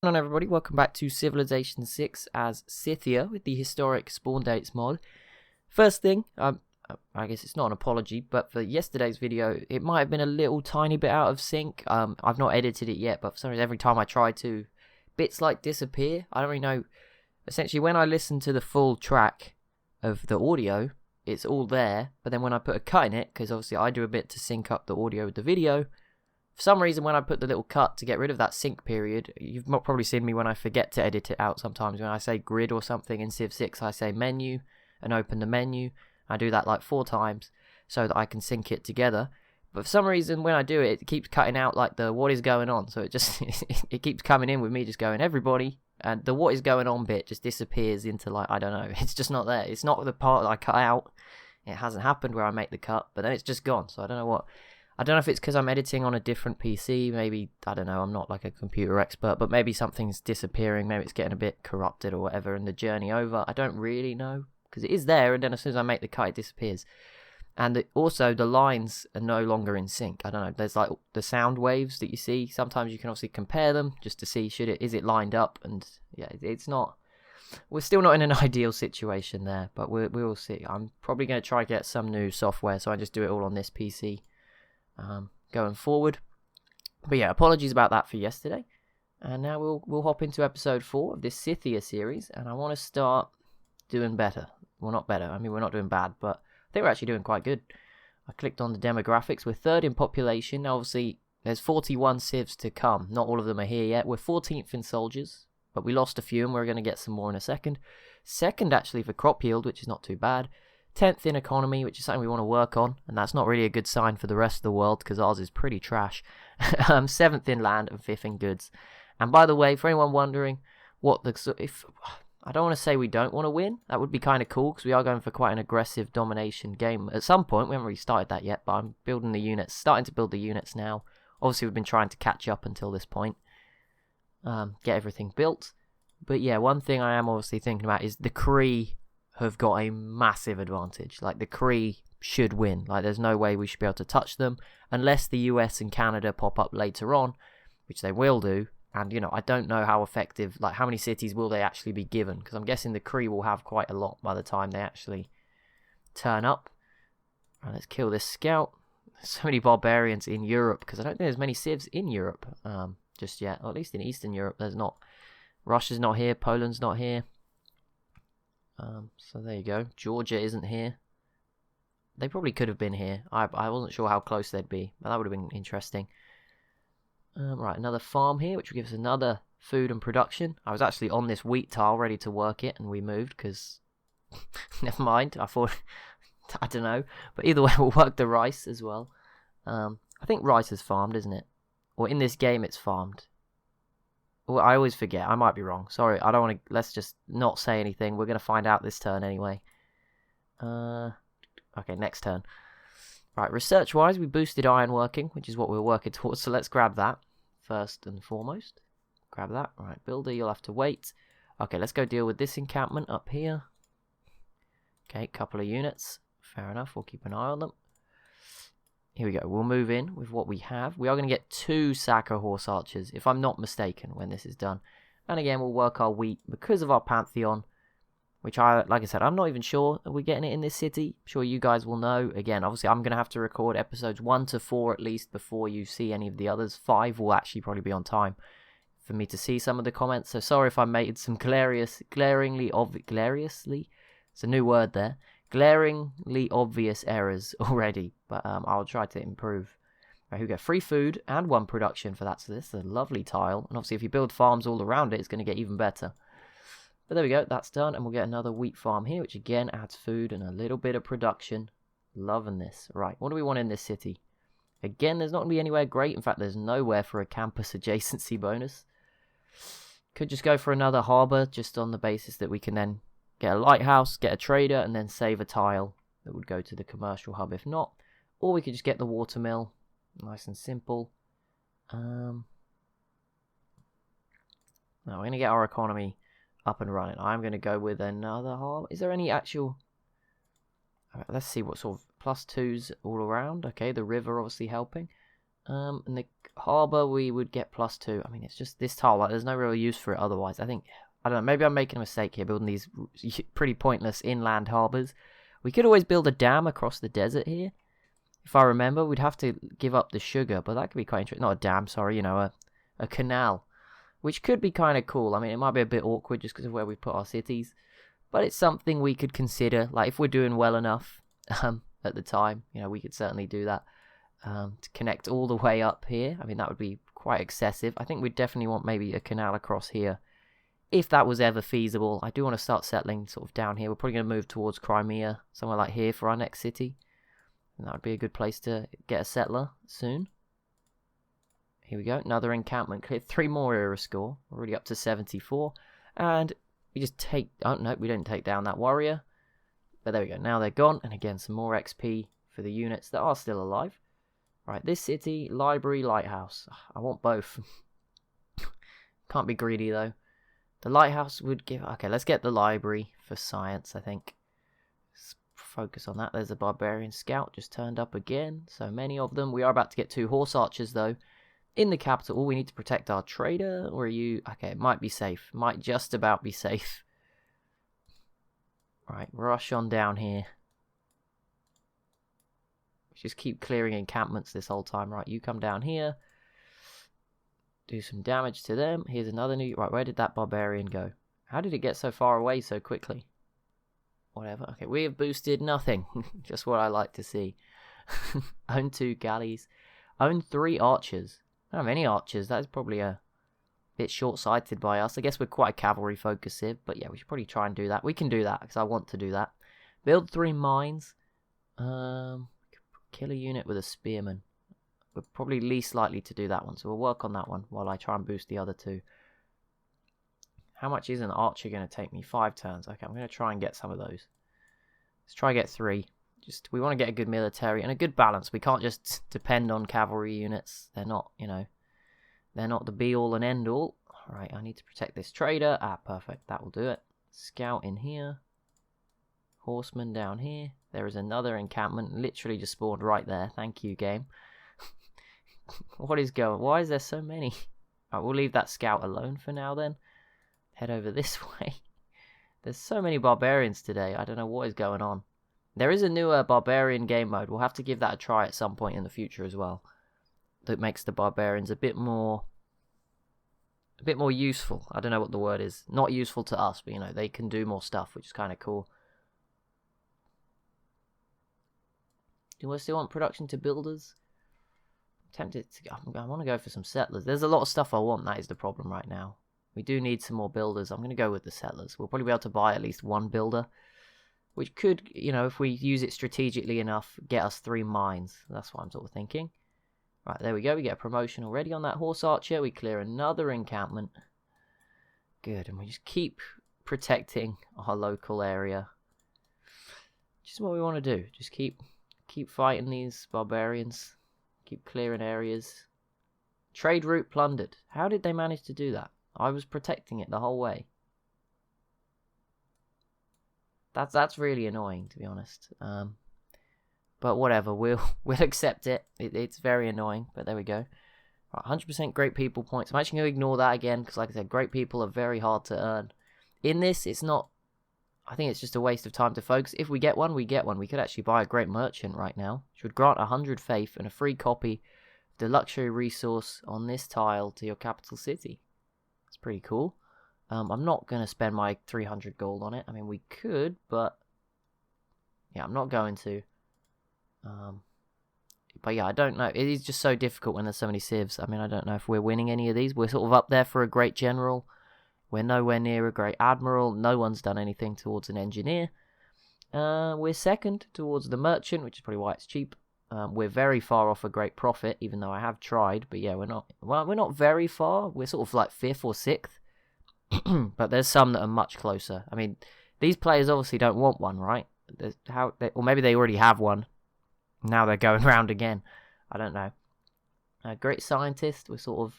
on everybody, welcome back to Civilization 6 as Sycthia with the historic spawn dates mod. First thing, I guess it's not an apology, but for yesterday's video, it might have been a little tiny bit out of sync. I've not edited it yet, but for some reason every time I try to, bits like disappear. I don't really know. Essentially, when I listen to the full track of the audio, it's all there, but then when I put a cut in it, because obviously I do a bit to sync up the audio with the video, for some reason, when I put the little cut to get rid of that sync period, you've probably seen me when I forget to edit it out sometimes. When I say grid or something in Civ 6, I say menu and open the menu. I do that like 4 times so that I can sync it together. But for some reason, when I do it, it keeps cutting out like the what is going on. So it just it keeps coming in with me just going, everybody. And the what is going on bit just disappears into like, I don't know. It's just not there. It's not the part that I cut out. It hasn't happened where I make the cut, but then it's just gone. So I don't know if it's because I'm editing on a different PC, maybe, I don't know, I'm not like a computer expert, but maybe something's disappearing, maybe it's getting a bit corrupted or whatever, and the journey over, I don't really know, because it is there, and then as soon as I make the cut, it disappears. And also, the lines are no longer in sync. I don't know, there's like the sound waves that you see, sometimes you can obviously compare them, just to see, is it lined up, and yeah, it's not, we're still not in an ideal situation there, but we will see. I'm probably going to try to get some new software, so I just do it all on this PC. Going forward, but yeah, apologies about that for yesterday. And now we'll hop into episode 4 of this Sycthia series, and I want to start doing better. Well, not better. I mean, we're not doing bad, but I think we're actually doing quite good. I clicked on the demographics. We're 3rd in population. Now, obviously, there's 41 civs to come. Not all of them are here yet. We're 14th in soldiers, but we lost a few, and we're going to get some more in a second. 2nd, actually, for crop yield, which is not too bad. 10th in economy, which is something we want to work on, and that's not really a good sign for the rest of the world because ours is pretty trash. 7th in land and 5th in goods. And by the way, for anyone wondering if I don't want to say we don't want to win, that would be kind of cool because we are going for quite an aggressive domination game at some point. We haven't really started that yet, but I'm building the units, starting to build the units now. Obviously, we've been trying to catch up until this point, get everything built. But yeah, one thing I am obviously thinking about is the Cree have got a massive advantage. Like, the Cree should win. Like, there's no way we should be able to touch them unless the US and Canada pop up later on, which they will do. And, you know, I don't know how effective, like, how many cities will they actually be given? Because I'm guessing the Cree will have quite a lot by the time they actually turn up. Right, let's kill this scout. There's so many barbarians in Europe, because I don't think there's many civs in Europe just yet. Or at least in Eastern Europe, there's not. Russia's not here. Poland's not here. So there you go. Georgia isn't here. They probably could have been here. I wasn't sure how close they'd be, but that would have been interesting. Right, another farm here, which will give us another food and production. I was actually on this wheat tile ready to work it, and we moved because never mind. I thought I don't know, but either way, we'll work the rice as well. I think rice is farmed, isn't it? Or in this game, it's farmed. Well, I always forget. I might be wrong. Sorry, I don't want to... Let's just not say anything. We're going to find out this turn anyway. Okay, next turn. Right, research-wise, we boosted ironworking, which is what we're working towards. So let's grab that first and foremost. Grab that. Right, builder, you'll have to wait. Okay, let's go deal with this encampment up here. Okay, couple of units. Fair enough. We'll keep an eye on them. Here we go. We'll move in with what we have. We are going to get 2 Sacco Horse Archers, if I'm not mistaken, when this is done. And again, we'll work our wheat because of our Pantheon, which like I said, I'm not even sure that we're getting it in this city. I'm sure you guys will know. Again, obviously, I'm going to have to record episodes 1 to 4 at least before you see any of the others. 5 will actually probably be on time for me to see some of the comments. So sorry if I made some glaringly it's a new word there. Glaringly obvious errors already, but I'll try to improve. Right, here we go. Free food and 1 production for that, so this is a lovely tile. And obviously if you build farms all around it, it's going to get even better. But there we go, that's done, and we'll get another wheat farm here, which again adds food and a little bit of production. Loving this. Right, what do we want in this city? Again, there's not going to be anywhere great. In fact, there's nowhere for a campus adjacency bonus. Could just go for another harbour, just on the basis that we can then get a lighthouse, get a trader, and then save a tile that would go to the commercial hub if not. Or we could just get the watermill. Nice and simple. Now we're going to get our economy up and running. I'm going to go with another harbour. Is there any actual... Right, let's see what sort of +2s all around. Okay, the river obviously helping. And the harbour we would get +2. I mean, it's just this tile. Like, there's no real use for it otherwise. I don't know. Maybe I'm making a mistake here, building these pretty pointless inland harbours. We could always build a dam across the desert here. If I remember, we'd have to give up the sugar, but that could be quite interesting. Not a dam, sorry, you know, a canal, which could be kind of cool. I mean, it might be a bit awkward just because of where we put our cities, but it's something we could consider. Like, if we're doing well enough at the time, you know, we could certainly do that to connect all the way up here. I mean, that would be quite excessive. I think we'd definitely want maybe a canal across here, if that was ever feasible. I do want to start settling sort of down here. We're probably going to move towards Crimea, somewhere like here for our next city. And that would be a good place to get a settler soon. Here we go, another encampment cleared. 3 more era score. We're already up to 74. And we just take... Oh, no, we don't take down that warrior. But there we go, now they're gone. And again, some more XP for the units that are still alive. Right, this city, library, lighthouse. I want both. Can't be greedy, though. The lighthouse would give... Okay, let's get the library for science, I think. Focus on that. There's a barbarian scout just turned up again. So many of them. We are about to get 2 horse archers though in the capital. We need to protect our trader. Or are you... Okay, it might be safe. Might just about be safe. Right, rush on down here. Just keep clearing encampments this whole time. Right, you come down here. Do some damage to them. Here's another new... Right, where did that barbarian go? How did it get so far away so quickly? Whatever. Okay, we have boosted nothing. Just what I like to see. Own 2 galleys. Own 3 archers. I don't have any archers. That is probably a bit short-sighted by us. I guess we're quite a cavalry focused here. But yeah, we should probably try and do that. We can do that because I want to do that. Build 3 mines. Kill a unit with a spearman. We're probably least likely to do that one. So we'll work on that one while I try and boost the other 2. How much is an archer going to take me? 5 turns. Okay, I'm going to try and get some of those. Let's try and get 3. We want to get a good military and a good balance. We can't just depend on cavalry units. They're not, you know, they're not the be-all and end-all. Alright, I need to protect this trader. Ah, perfect. That will do it. Scout in here. Horseman down here. There is another encampment. Literally just spawned right there. Thank you, game. What is going? Why is there so many? Alright, we'll leave that scout alone for now then. Head over this way. There's so many barbarians today. I don't know what is going on. There is a newer barbarian game mode. We'll have to give that a try at some point in the future as well. That makes the barbarians a bit more useful. I don't know what the word is. Not useful to us, but you know, they can do more stuff, which is kind of cool. Do I still want production to builders? I'm tempted to go. I want to go for some settlers. There's a lot of stuff I want. That is the problem right now. We do need some more builders. I'm going to go with the settlers. We'll probably be able to buy at least 1 builder, which could, you know, if we use it strategically enough, get us 3 mines. That's what I'm sort of thinking. Right, there we go. We get a promotion already on that horse archer. We clear another encampment. Good, and we just keep protecting our local area. Which is what we want to do. Just keep fighting these barbarians. Keep clearing areas. Trade route plundered. How did they manage to do that? I was protecting it the whole way. That's really annoying, to be honest. But whatever, we'll accept it. It's very annoying, but there we go. Right, 100% great people points. I'm actually going to ignore that again, because like I said, great people are very hard to earn. In this, it's not... I think it's just a waste of time to focus. If we get one, we get one. We could actually buy a great merchant right now, which would grant 100 faith and a free copy of the luxury resource on this tile to your capital city. It's pretty cool. I'm not going to spend my 300 gold on it. I mean, we could, but yeah, I'm not going to. But yeah, I don't know. It is just so difficult when there's so many civs. I mean, I don't know if we're winning any of these. We're sort of up there for a great general. We're nowhere near a great admiral. No one's done anything towards an engineer. We're second towards the merchant, which is probably why it's cheap. We're very far off a great prophet, even though I have tried. But yeah, we're not very far. We're sort of like 5th or 6th. But there's some that are much closer. I mean, these players obviously don't want one, right? Or maybe they already have one. Now they're going round again. I don't know. Great scientist, we're sort of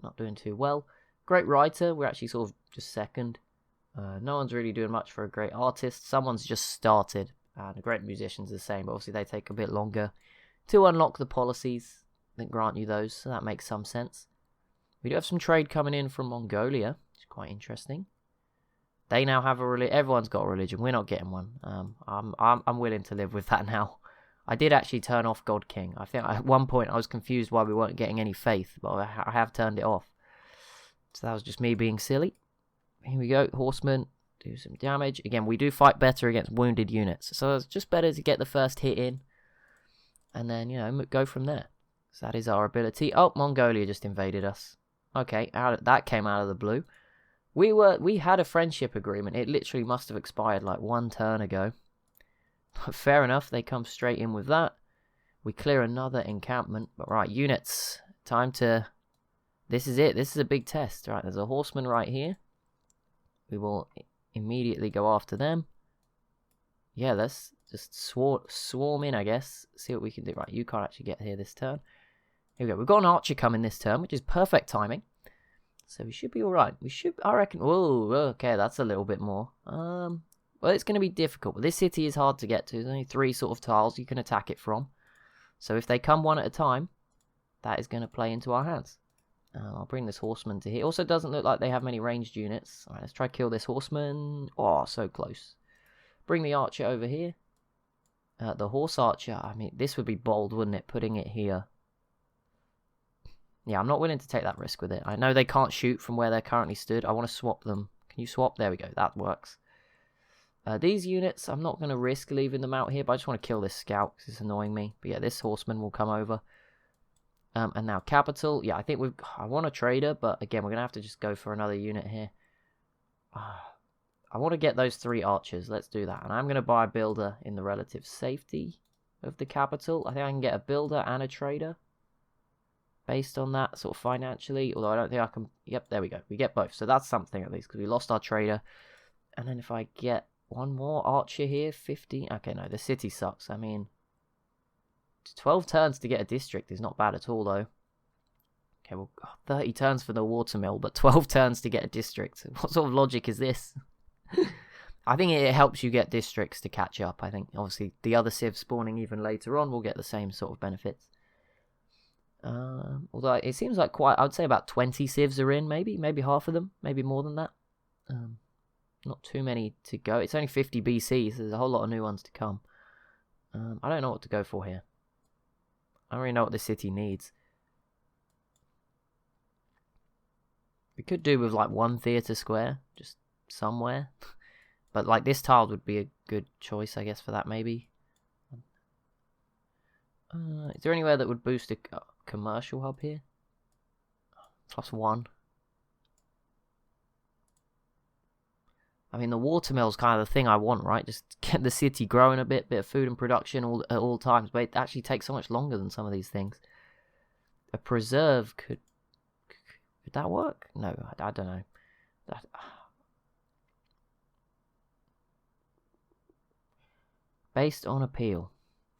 not doing too well. Great writer, we're actually sort of just second. No one's really doing much for a great artist. Someone's just started. And a great musician's the same, but obviously they take a bit longer to unlock the policies. that grant you those, so that makes some sense. We do have some trade coming in from Mongolia, which is quite interesting. They now have a religion. Everyone's got a religion. We're not getting one. I'm willing to live with that now. I did actually turn off God King. I think at one point I was confused why we weren't getting any faith, but I have turned it off. So that was just me being silly. Here we go. Horsemen do some damage. Again, we do fight better against wounded units, so it's just better to get the first hit in, and then, you know, go from there. So that is our ability. Oh, Mongolia just invaded us. Okay, that came out of the blue. We had a friendship agreement. It literally must have expired like one turn ago. But fair enough, they come straight in with that. We clear another encampment. But right, units, time to... This is it. This is a big test. Right, there's a horseman right here. We will immediately go after them. Yeah, let's just swarm in, I guess. See what we can do. Right, you can't actually get here this turn. Here we go. We've got an archer coming this turn, which is perfect timing. So we should be alright. We should, I reckon... Whoa, okay, that's a little bit more. Well, it's going to be difficult. But this city is hard to get to. There's only 3 sort of tiles you can attack it from. So if they come one at a time, that is going to play into our hands. I'll bring this horseman to here. Also doesn't look like they have many ranged units. Alright, let's try kill this horseman. Oh, so close. Bring the archer over here. The horse archer, I mean, this would be bold, wouldn't it? Putting it here. Yeah, I'm not willing to take that risk with it. I know they can't shoot from where they're currently stood. I want to swap them. Can you swap? There we go. That works. These units, I'm not going to risk leaving them out here, but I just want to kill this scout because it's annoying me. But yeah, this horseman will come over. And now capital. Yeah, I think I want a trader, but again, we're going to have to just go for another unit here. I want to get those 3 archers. Let's do that. And I'm going to buy a builder in the relative safety of the capital. I think I can get a builder and a trader based on that, sort of financially. Although I don't think I can... Yep, there we go. We get both. So that's something at least, because we lost our trader. And then if I get one more archer here, 50... Okay, no, the city sucks. I mean, 12 turns to get a district is not bad at all, though. Okay, well, 30 turns for the watermill, but 12 turns to get a district. What sort of logic is this? I think it helps you get districts to catch up. I think, obviously, the other civs spawning even later on will get the same sort of benefits. Although it seems like I would say about 20 civs are in, maybe half of them, maybe more than that. Not too many to go. It's only 50 BC, so there's a whole lot of new ones to come. I don't know what to go for here. I don't really know what the city needs. We could do with like 1 theatre square, just somewhere. But like this tile would be a good choice, I guess, for that maybe. Is there anywhere that would boost a commercial hub here? +1. I mean, the watermill's kind of the thing I want, right? Just get the city growing a bit of food and production at all times. But it actually takes so much longer than some of these things. A preserve could that work? No, I don't know. Based on appeal.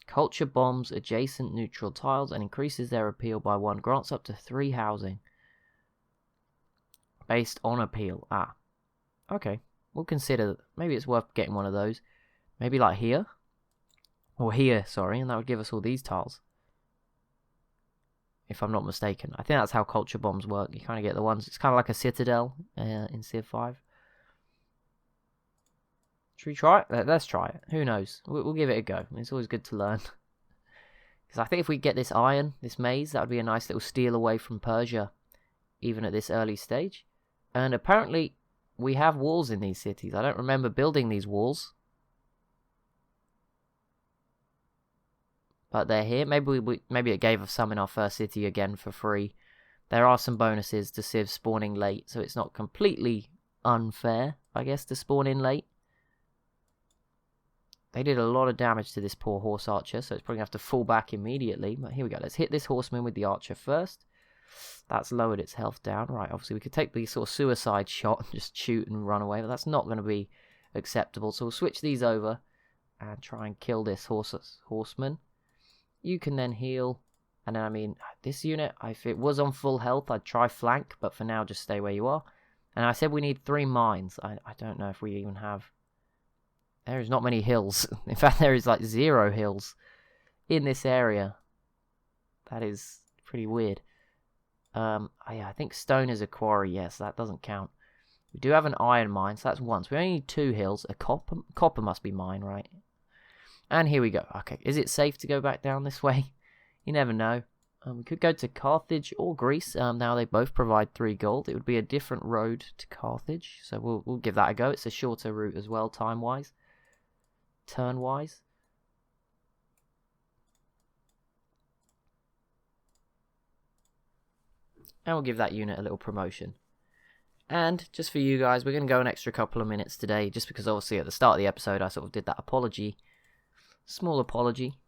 Culture bombs adjacent neutral tiles and increases their appeal by 1. Grants up to 3 housing. Based on appeal. Okay. We'll consider, maybe it's worth getting one of those. Maybe like here. Or here, sorry, and that would give us all these tiles. If I'm not mistaken. I think that's how culture bombs work. You kind of get the ones, it's kind of like a citadel in Civ 5. Should we try it? Let's try it. Who knows? We'll give it a go. It's always good to learn. Because I think if we get this iron, this maze, that would be a nice little steal away from Persia. Even at this early stage. And apparently, we have walls in these cities. I don't remember building these walls. But they're here. Maybe it gave us some in our first city again for free. There are some bonuses to civs spawning late. So it's not completely unfair, I guess, to spawn in late. They did a lot of damage to this poor horse archer, so it's probably going to have to fall back immediately. But here we go. Let's hit this horseman with the archer first. That's lowered its health down. Right, obviously we could take the sort of suicide shot and just shoot and run away, but that's not going to be acceptable. So we'll switch these over and try and kill this horseman. You can then heal. And then, I mean, this unit, if it was on full health, I'd try flank, but for now, just stay where you are. And I said we need 3 mines. I don't know if we even have... There is not many hills. In fact, there is like 0 hills in this area. That is pretty weird. Yeah, I think stone is a quarry. Yes, that doesn't count. We do have an iron mine, so that's one. So we only need 2 hills. A copper must be mine, right? And here we go. Okay, is it safe to go back down this way? You never know. We could go to Carthage or Greece. Now they both provide 3 gold. It would be a different road to Carthage, so we'll give that a go. It's a shorter route as well, time-wise, turn-wise. And we'll give that unit a little promotion. And just for you guys, we're going to go an extra couple of minutes today, just because obviously at the start of the episode I sort of did that apology. Small apology.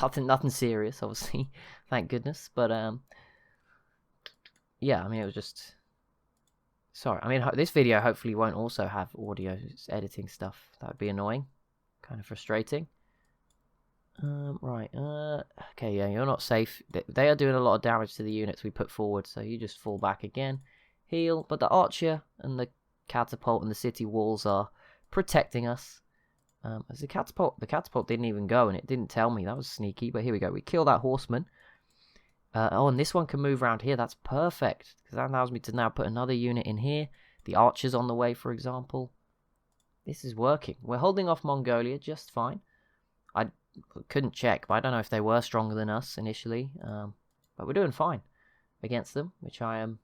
nothing serious, obviously. Thank goodness. But, yeah, I mean, it was just... Sorry, I mean, this video hopefully won't also have audio editing stuff. That would be annoying. Kind of frustrating. Right, okay, yeah, you're not safe. They are doing a lot of damage to the units we put forward, so you just fall back again. Heal, but the archer and the catapult and the city walls are protecting us. As the catapult didn't even go, and it didn't tell me. That was sneaky, but here we go. We kill that horseman. Oh, and this one can move around here. That's perfect, because that allows me to now put another unit in here. The archer's on the way, for example. This is working. We're holding off Mongolia just fine. I couldn't check, but I don't know if they were stronger than us initially. But we're doing fine against them, which I am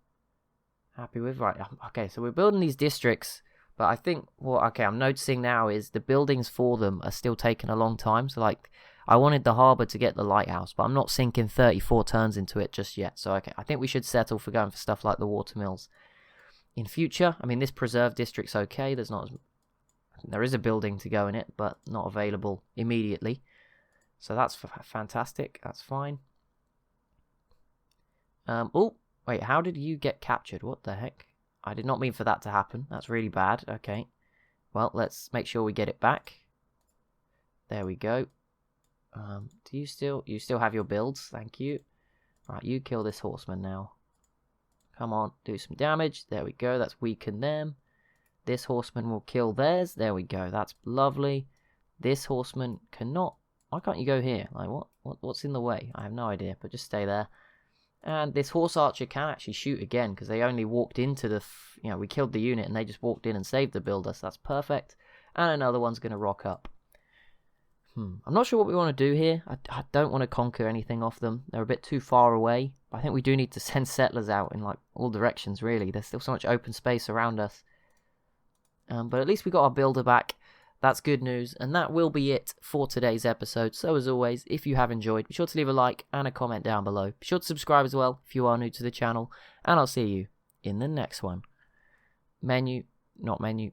happy with. Right, okay, so we're building these districts, but I think what I'm noticing now is the buildings for them are still taking a long time. So, like, I wanted the harbour to get the lighthouse, but I'm not sinking 34 turns into it just yet. So, okay, I think we should settle for going for stuff like the watermills in future. I mean, this preserve district's okay. There is a building to go in it, but not available immediately. So that's fantastic. That's fine. Oh, wait, how did you get captured? What the heck? I did not mean for that to happen. That's really bad. Okay. Well, let's make sure we get it back. There we go. Do you still have your builds? Thank you. Right, you kill this horseman now. Come on, do some damage. There we go. That's weakened them. This horseman will kill theirs. There we go. That's lovely. This horseman cannot. Why can't you go here? Like, what's in the way? I have no idea, but just stay there. And this horse archer can actually shoot again, because they only walked into the... we killed the unit, and they just walked in and saved the builder, so that's perfect. And another one's going to rock up. I'm not sure what we want to do here. I don't want to conquer anything off them. They're a bit too far away. But I think we do need to send settlers out in, like, all directions, really. There's still so much open space around us. But at least we got our builder back. That's good news. And that will be it for today's episode. So as always, if you have enjoyed, be sure to leave a like and a comment down below. Be sure to subscribe as well if you are new to the channel. And I'll see you in the next one. Menu, not menu.